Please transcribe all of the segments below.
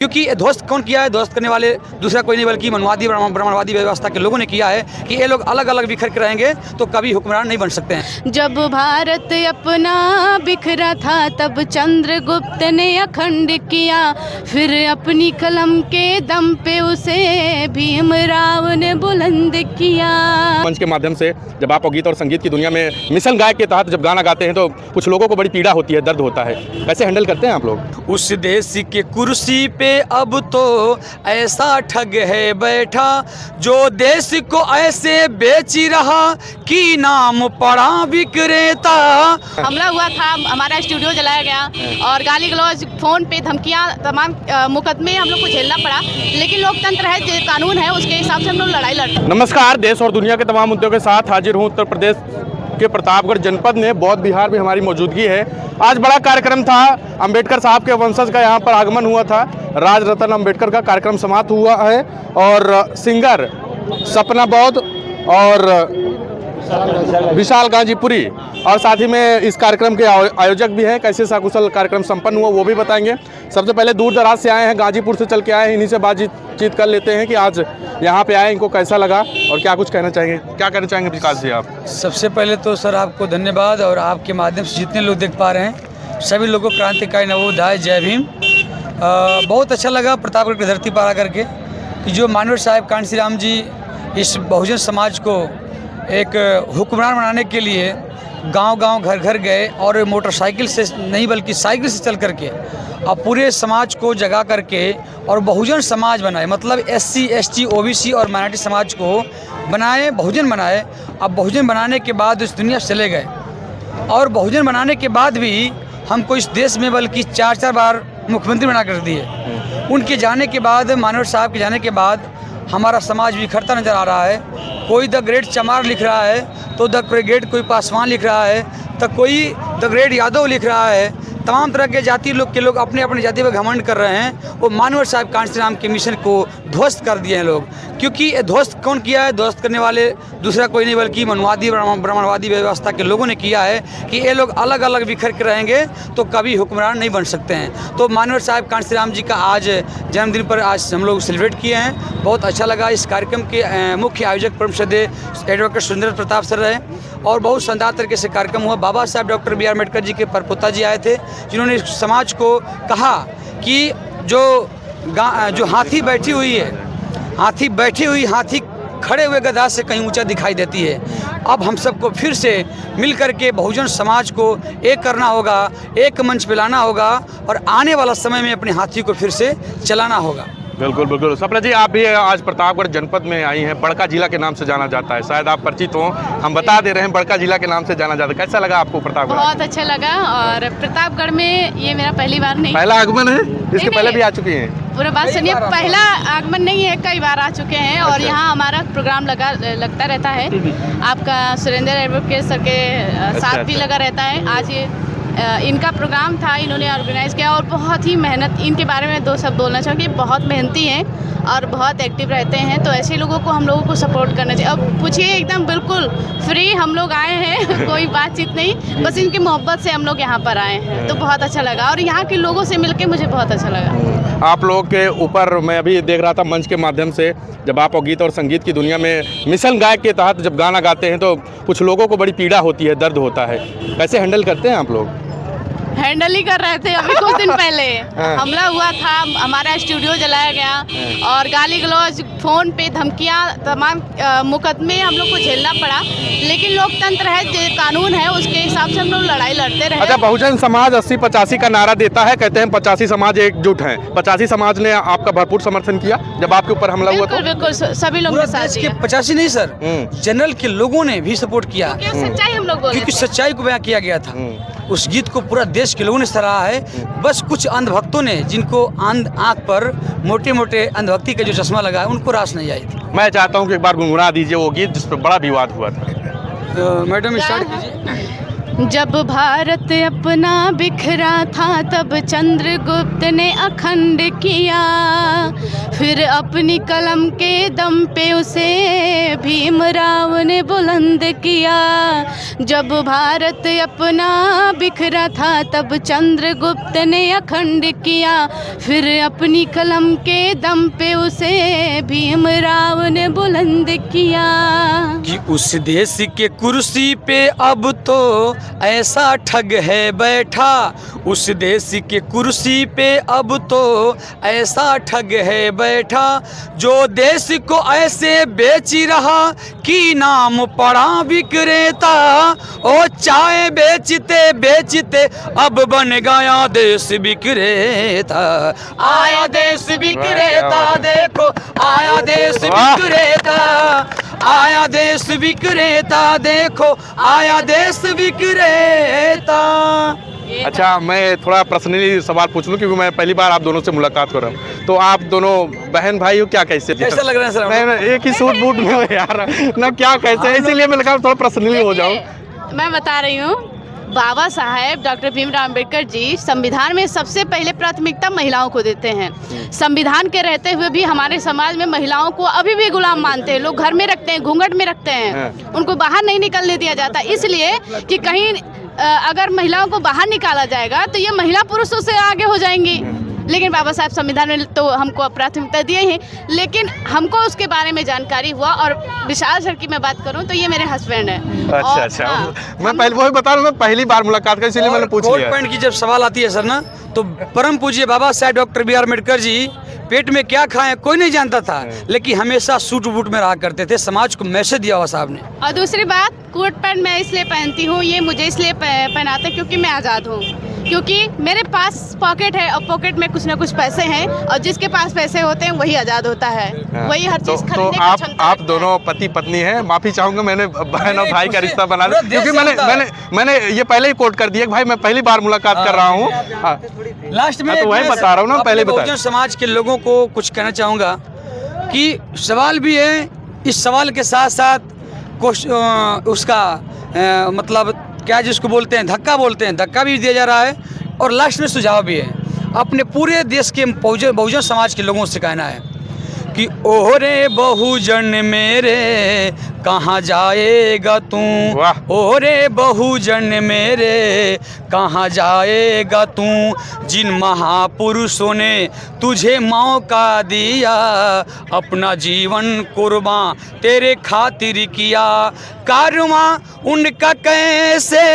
क्योंकि ये ध्वस्त कौन किया है? ध्वस्त करने वाले दूसरा कोई नहीं बल्कि मनवादी ब्राह्मणवादी व्यवस्था के लोगों ने किया है कि ये लोग अलग अलग बिखर के रहेंगे तो कभी हुक्मरान नहीं बन सकते हैं। जब भारत अपना बिखरा था तब चंद्रगुप्त ने अखंड किया, फिर अपनी कलम के दम पे उसे भीमराव ने बुलंद किया। मंच के माध्यम से जब आप गीत और संगीत की दुनिया में मिशन गायक के तहत जब गाना गाते हैं तो कुछ लोगों को बड़ी पीड़ा होती है, दर्द होता है, कैसे हैंडल करते हैं आप लोग? उस देश के कुर्सी पे अब तो ऐसा ठग है बैठा जो देश को ऐसे बेच रहा कि नाम पड़ा विक्रेता। हमला हुआ था, हमारा स्टूडियो जलाया गया और गाली गलौज, फोन पे धमकियां, तमाम मुकदमे हम लोग को झेलना पड़ा, लेकिन लोकतंत्र है, जो कानून है उसके हिसाब से हम लोग लड़ाई लड़ते। नमस्कार, देश और दुनिया के तमाम मुद्दों के साथ हाजिर हूँ। उत्तर प्रदेश के प्रतापगढ़ जनपद में बौद्ध विहार में हमारी मौजूदगी है। आज बड़ा कार्यक्रम था, अंबेडकर साहब के वंशज का यहाँ पर आगमन हुआ था। राज रतन अंबेडकर का कार्यक्रम समाप्त हुआ है और सिंगर सपना बौद्ध और विशाल गाजीपुरी और साथ ही में इस कार्यक्रम के आयोजक भी हैं। कैसे सकुशल कार्यक्रम संपन्न हुआ वो भी बताएंगे। सबसे पहले दूर दराज से आए हैं, गाजीपुर से चल के आए हैं, इन्हीं से बातचीत कर लेते हैं कि आज यहाँ पे आए, इनको कैसा लगा और क्या कुछ कहना चाहेंगे, क्या कहना चाहेंगे विकास जी आप? सबसे पहले तो सर आपको धन्यवाद, और आपके माध्यम से जितने लोग देख पा रहे हैं सभी लोगों को क्रांतिकारी नवोदय जय भीम। बहुत अच्छा लगा प्रतापगढ़ की धरती पर आकर के कि जो मानव साहब कांसी राम जी इस बहुजन समाज को एक हुक्मरान बनाने के लिए गांव-गांव घर-घर गए और मोटरसाइकिल से नहीं बल्कि साइकिल से चल करके और पूरे समाज को जगा करके और बहुजन समाज बनाए, मतलब SC ST OBC और माइनॉरिटी समाज को बनाए, बहुजन बनाए। अब बहुजन बनाने के बाद इस दुनिया से चले गए और बहुजन बनाने के बाद भी हमको इस देश में बल्कि 4-4 बार मुख्यमंत्री बना कर दिए। उनके जाने के बाद, मानव साहब के जाने के बाद हमारा समाज बिखरता नज़र आ रहा है। कोई द ग्रेट चमार लिख रहा है तो द ग्रेट कोई पासवान लिख रहा है तो कोई द ग्रेट यादव लिख रहा है। तमाम तरह के जाति लोग के लोग अपने अपने जाति पर घमंड कर रहे हैं। वो मानव साहब कांसी राम के मिशन को ध्वस्त कर दिए हैं लोग। क्योंकि ये ध्वस्त कौन किया है? ध्वस्त करने वाले दूसरा कोई नहीं बल्कि मनवादी ब्राह्मणवादी व्यवस्था के लोगों ने किया है कि ये लोग अलग अलग बिखर के रहेंगे तो कभी हुक्मरान नहीं बन सकते हैं। तो मानव साहब कांसी राम जी का आज जन्मदिन पर आज हम लोग सेलिब्रेट किए हैं। बहुत अच्छा लगा। इस कार्यक्रम के मुख्य आयोजक परम श्रद्धेय एडवोकेट सुरेंद्र प्रताप सर रहे और बहुत शानदार तरीके से कार्यक्रम हुआ। बाबा साहब डॉक्टर BR अम्बेडकर जी के परपोता जी आए थे, जिन्होंने समाज को कहा कि जो हाथी बैठी हुई है, हाथी खड़े हुए गधा से कहीं ऊंचा दिखाई देती है। अब हम सबको फिर से मिल कर के बहुजन समाज को एक करना होगा, एक मंच पे लाना होगा और आने वाला समय में अपने हाथी को फिर से चलाना होगा। बिल्कुल बिल्कुल। सपना जी, आप भी आज प्रतापगढ़ जनपद में आई हैं, बड़का जिला के नाम से जाना जाता है, शायद आप परिचित हों, हम बता दे रहे हैं बड़का जिला के नाम से जाना जाता है। कैसा लगा आपको प्रतापगढ़? बहुत अच्छा लगा और प्रतापगढ़ में ये मेरा पहली बार नहीं, पहला आगमन है? इसके पहले भी आ चुकी हैं? पूरा बात सुनिए, पहला आगमन नहीं है, कई बार आ चुके हैं और यहाँ हमारा प्रोग्राम लगता रहता है। आपका सुरेंद्र एडवोकेट सर के साथ भी लगा रहता है। आज ये इनका प्रोग्राम था, इन्होंने ऑर्गेनाइज़ किया और बहुत ही मेहनत, इनके बारे में 2 शब्द बोलना चाहूँगी। बहुत मेहनती हैं और बहुत एक्टिव रहते हैं, तो ऐसे लोगों को हम लोगों को सपोर्ट करना चाहिए। अब पूछिए, एकदम बिल्कुल फ्री हम लोग आए हैं कोई बातचीत नहीं, बस इनकी मोहब्बत से हम लोग यहाँ पर आए हैं, तो बहुत अच्छा लगा और यहाँ के लोगों से मिलके मुझे बहुत अच्छा लगा। आप लोगों के ऊपर मैं अभी देख रहा था मंच के माध्यम से जब आप गीत और संगीत की दुनिया में मिशन गायक के तहत जब गाना गाते हैं तो कुछ लोगों को बड़ी पीड़ा होती है, दर्द होता है, कैसे हैंडल करते हैं आप लोग? हैंडल ही कर रहे थे। अभी कुछ दिन पहले हमला हुआ था, हमारा स्टूडियो जलाया गया और गाली गलौज, फोन पे धमकियां, तमाम मुकदमे हम लोग को झेलना पड़ा, लेकिन लोकतंत्र है, जो कानून है उसके हिसाब से हम लोग लड़ाई लड़ते रहे। अच्छा, बहुजन समाज 80-85 का नारा देता है, कहते हैं 85 समाज एकजुट हैं। 85 समाज ने आपका भरपूर समर्थन किया जब आपके ऊपर हमला हुआ? तो बिल्कुल सभी लोग 85 नहीं सर, जनरल के लोगों ने भी सपोर्ट किया, सच्चाई हम लोग बोले, क्योंकि सच्चाई को बयां किया गया था। उस गीत को पूरा देश के लोगों ने सराहा है। बस कुछ अंधभक्तों ने, जिनको आँख पर मोटे मोटे अंधभक्ति का जो चश्मा लगा है, उनको रास नहीं आई थी। मैं चाहता हूँ कि एक बार गुनगुना दीजिए वो गीत जिस पर बड़ा विवाद हुआ था। तो मैडम स्टार्ट कीजिए। जब भारत अपना बिखरा था तब चंद्रगुप्त ने अखंड किया, फिर अपनी कलम के दम पे उसे भीमराव ने बुलंद किया। जब भारत अपना बिखरा था तब चंद्रगुप्त भारत ने अखंड किया, फिर अपनी कलम के दम पे उसे भीमराव ने बुलंद किया। कि उस देश के कुर्सी पे अब तो ऐसा ठग है बैठा, उस देश के कुर्सी पे अब तो ऐसा ठग है बैठा, जो देश को ऐसे बेच रहा कि नाम पड़ा विक्रेता। ओ चाय बेचते बेचते अब बन गया देश विक्रेता। आया देश विक्रेता, देखो आया देश विक्रेता, आया देश विक्रेता, देखो आया देश विक्रेता। अच्छा, मैं थोड़ा पर्सनली सवाल पूछ लूँ क्योंकि मैं पहली बार आप दोनों से मुलाकात कर रहा हूँ। तो आप दोनों बहन भाई हो क्या, कैसे कैसा लग रहा है सर? नहीं, एक ही सूट बूट में हो यार ना, क्या कैसे, इसीलिए मैंने कहा थोड़ा पर्सनली हो जाओ। मैं बता रही हूँ, बाबा साहेब डॉक्टर भीमराव अंबेडकर जी संविधान में सबसे पहले प्राथमिकता महिलाओं को देते हैं। संविधान के रहते हुए भी हमारे समाज में महिलाओं को अभी भी गुलाम मानते हैं। लोग घर में रखते हैं, घूंघट में रखते हैं, उनको बाहर नहीं निकलने दिया जाता, इसलिए कि कहीं अगर महिलाओं को बाहर निकाला जाएगा तो ये महिला पुरुषों से आगे हो जाएंगी। लेकिन बाबा साहब संविधान में तो हमको प्राथमिकता दिए हैं, लेकिन हमको उसके बारे में जानकारी हुआ। और विशाल सर की मैं बात करूं तो ये मेरे हस्बैंड हैं। अच्छा अच्छा, मैं पहले वही बता रहा हूँ, मैं पहली बार मुलाकात कर, इसलिए मैंने पूछ लिया। पॉइंट की जब सवाल आती है सर ना, तो परम पूज्य Baba Saheb doctor B are Ambedkar ji पेट में क्या खाएं कोई नहीं जानता था, लेकिन हमेशा सूट बूट में रहा करते थे। समाज को मैसेज दिया हुआ साहब ने। और दूसरी बात, कोट पैंट मैं इसलिए पहनती हूँ, ये मुझे इसलिए पहनाते हैं क्योंकि मैं आज़ाद हूँ, क्योंकि मेरे पास पॉकेट है और पॉकेट में कुछ ना कुछ पैसे हैं, और जिसके पास पैसे होते हैं वही आज़ाद होता है, वही हर चीज़ खरीदने की क्षमता रखता है। आप दोनों पति पत्नी हैं। माफ़ी चाहूँगा, मैंने बहन और भाई का रिश्ता बना लिया, क्योंकि मैंने ये पहले ही कोट कर दिया कि भाई मैं पहली बार मुलाकात कर रहा हूँ। लास्ट में तो वही बता रहा हूँ ना, पहले बता। बहुजन समाज के लोगों को कुछ कहना चाहूँगा कि सवाल भी है, इस सवाल के साथ साथ उसका मतलब क्या जिसको बोलते हैं धक्का बोलते हैं, धक्का भी दिया जा रहा है, और लास्ट में सुझाव भी है। अपने पूरे देश के बहुजन समाज के लोगों से कहना है कि ओरे बहुजन मेरे कहाँ जाएगा तू, ओरे बहुजन मेरे कहाँ जाएगा तू, जिन महापुरुषों ने तुझे मौका दिया, अपना जीवन कुर्बान तेरे खातिर किया, कारवां उनका कैसे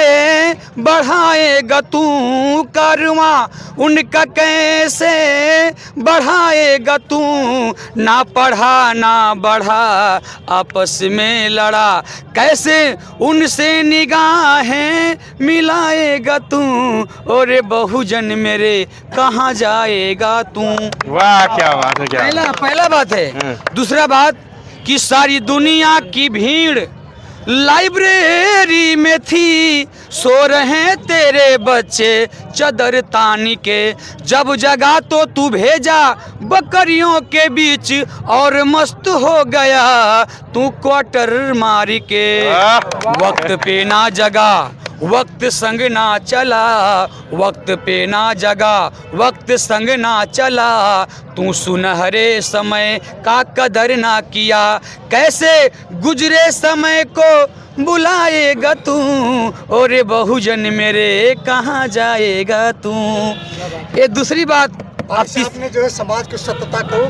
बढ़ाएगा तू, कारवां उनका कैसे बढ़ाएगा तू, ना पढ़ा ना बढ़ा आपस में लड़ा, कैसे उनसे निगाहें मिलाएगा तू, और बहुजन मेरे कहाँ जाएगा तू। वाह, क्या बात है, क्या पहला बात है। दूसरा बात कि सारी दुनिया की भीड़ लाइब्रेरी में थी, सो रहे तेरे बच्चे चदर तानी के, जब जगा तो तू भेजा बकरियों के बीच, और मस्त हो गया तू क्वार्टर मारी के, वक्त पे ना जगा वक्त संग ना चला, वक्त पे ना जगा वक्त संग ना चला, तू सुनहरे समय का कदर ना किया, कैसे गुजरे समय को बुलाएगा तू, और बहुजन मेरे कहाँ जाएगा तू। ये दूसरी बात, आपने जो है समाज की सत्यता को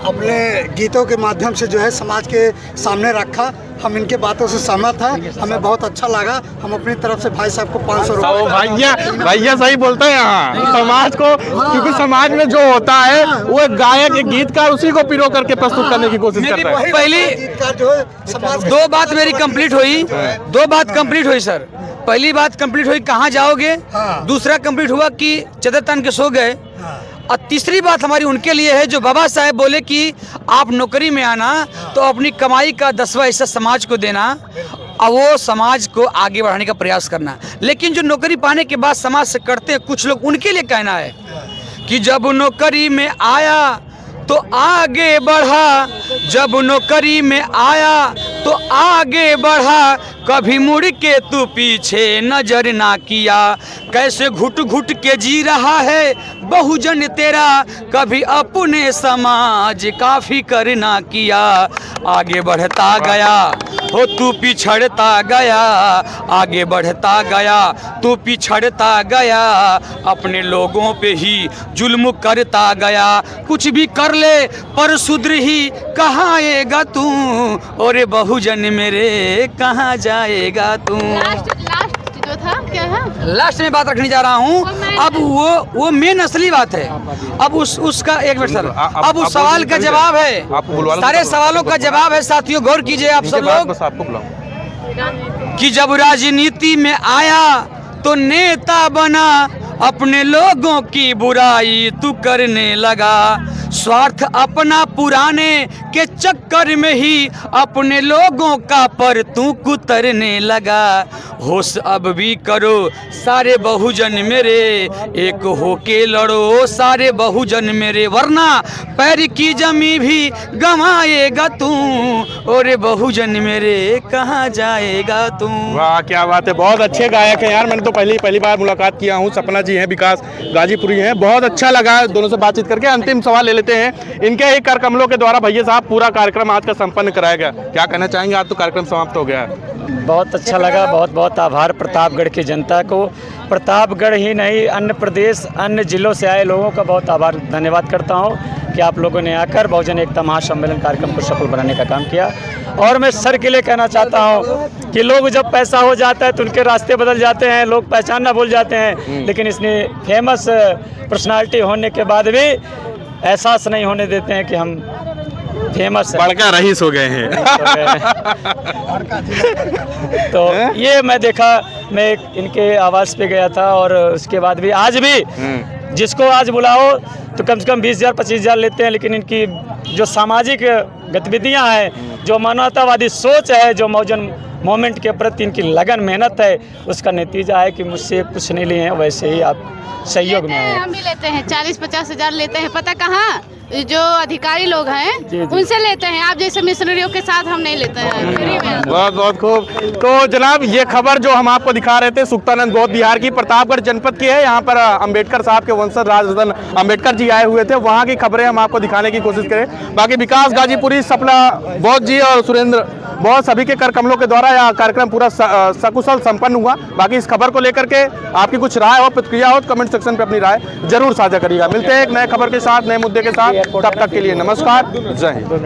अपने गीतों के माध्यम से जो है समाज के सामने रखा। हम इनके बातों से सहमत हैं, हमें बहुत अच्छा लगा। हम अपनी तरफ से भाई साहब को 500 रुपये। भैया सही बोलते हैं यहाँ समाज को, क्योंकि समाज में जो होता है वो एक गायक, एक गीतकार उसी को पिरो करके प्रस्तुत करने की कोशिश करता है। पहली जो है समाज दो बात मेरी कंप्लीट हुई, दो बात कंप्लीट हुई सर। पहली बात कंप्लीट हुई कहाँ जाओगे, दूसरा कंप्लीट हुआ कि चदर तान के सो गए, और तीसरी बात हमारी उनके लिए है जो बाबा साहेब बोले कि आप नौकरी में आना तो अपनी कमाई का 10वां हिस्सा समाज को देना, और वो समाज को आगे बढ़ाने का प्रयास करना। लेकिन जो नौकरी पाने के बाद समाज से करते हैं कुछ लोग, उनके लिए कहना है कि जब नौकरी में आया तो आगे बढ़ा, जब नौकरी में आया तो आगे बढ़ा, कभी मुड़ के तू पीछे नजर ना किया, कैसे घुट घुट के जी रहा है बहुजन तेरा, कभी अपने समाज का फिक्र ना किया, आगे बढ़ता गया हो तू पिछड़ता गया, आगे बढ़ता गया, तू पिछड़ता गया, अपने लोगों पे ही जुल्म करता गया, कुछ भी कर ले पर सुधर ही कहाँ आएगा तू, और बहुजन मेरे कहाँ जाएगा तू। लास्ट जो था क्या है, लास्ट में बात रखने जा रहा हूँ। अब वो मेन असली बात है। अब उसका एक मिनट सर, अब उस सवाल का जवाब है, सारे सवालों का जवाब है। साथियों गौर कीजिए आप सब लोग कि जब राजनीति में आया तो नेता बना, अपने लोगों की बुराई तू करने लगा, स्वार्थ अपना पुराने के चक्कर में ही अपने लोगों का पर तू कुतरने लगा। होश अब भी करो सारे बहुजन मेरे, एक होके लड़ो सारे बहुजन मेरे, वरना पैर की जमी भी गंवाएगा तू, और बहुजन मेरे कहाँ जाएगा तू। वाह क्या बात है, बहुत अच्छे गायक हैं यार। मैंने तो पहली बार मुलाकात किया हूँ। सपना जी हैं, विकास गाजीपुरी हैं, बहुत अच्छा लगा दोनों से बातचीत करके। अंतिम सवाल ले लेते हैं, इनके ही कर कमलों के द्वारा भैया साहब पूरा कार्यक्रम आज का संपन्न कराया गया, क्या कहना चाहेंगे? आज तो कार्यक्रम समाप्त हो गया है। बहुत अच्छा लगा, बहुत बहुत आभार प्रतापगढ़ की जनता को, प्रतापगढ़ ही नहीं अन्य प्रदेश अन्य जिलों से आए लोगों का बहुत आभार धन्यवाद करता हूँ कि आप लोगों ने आकर बहुजन एकता महासम्मेलन कार्यक्रम को सफल बनाने का काम किया। और मैं सर के लिए कहना चाहता हूँ कि लोग जब पैसा हो जाता है तो उनके रास्ते बदल जाते हैं, लोग पहचानना भूल जाते हैं, लेकिन इसने फेमस पर्सनालिटी होने के बाद भी एहसास नहीं होने देते हैं कि हम फेमस है, बड़का रईस हो गए हैं। तो ये मैं देखा, मैं इनके आवास पे गया था और उसके बाद भी आज भी जिसको आज बुलाओ तो कम से कम 20,000 25,000 लेते हैं, लेकिन इनकी जो सामाजिक गतिविधियां हैं, जो मानवतावादी सोच है, जो मौजन मोमेंट के प्रति इनकी लगन मेहनत है, उसका नतीजा है कि मुझसे कुछ नहीं लिए हैं, वैसे ही आप सहयोग में आए। हम भी लेते हैं 40-50 हज़ार लेते हैं, पता कहाँ, जो अधिकारी लोग हैं उनसे लेते हैं। आप जैसे मिशनरियों के साथ हम नहीं लेते हैं, फ्री में। बहुत बहुत खूब। तो जनाब ये खबर जो हम आपको दिखा रहे थे सुक्तानंद बौद्ध विहार की, प्रतापगढ़ जनपद की है। यहाँ पर अंबेडकर साहब के वंशज राजरतन अंबेडकर जी आए हुए थे, वहाँ की खबरें हम आपको दिखाने की कोशिश करें। बाकी विकास गाजीपुरी, सपना बौद्ध जी और सुरेंद्र बौद्ध सभी के कर कमलों के द्वारा यह कार्यक्रम पूरा सकुशल संपन्न हुआ। बाकी इस खबर को लेकर के आपकी कुछ राय हो, प्रतिक्रिया हो, तो कमेंट सेक्शन पे अपनी राय जरूर साझा करिएगा। मिलते हैं एक नए खबर के साथ, नए मुद्दे के साथ, तब तक के लिए नमस्कार, जय हिंद।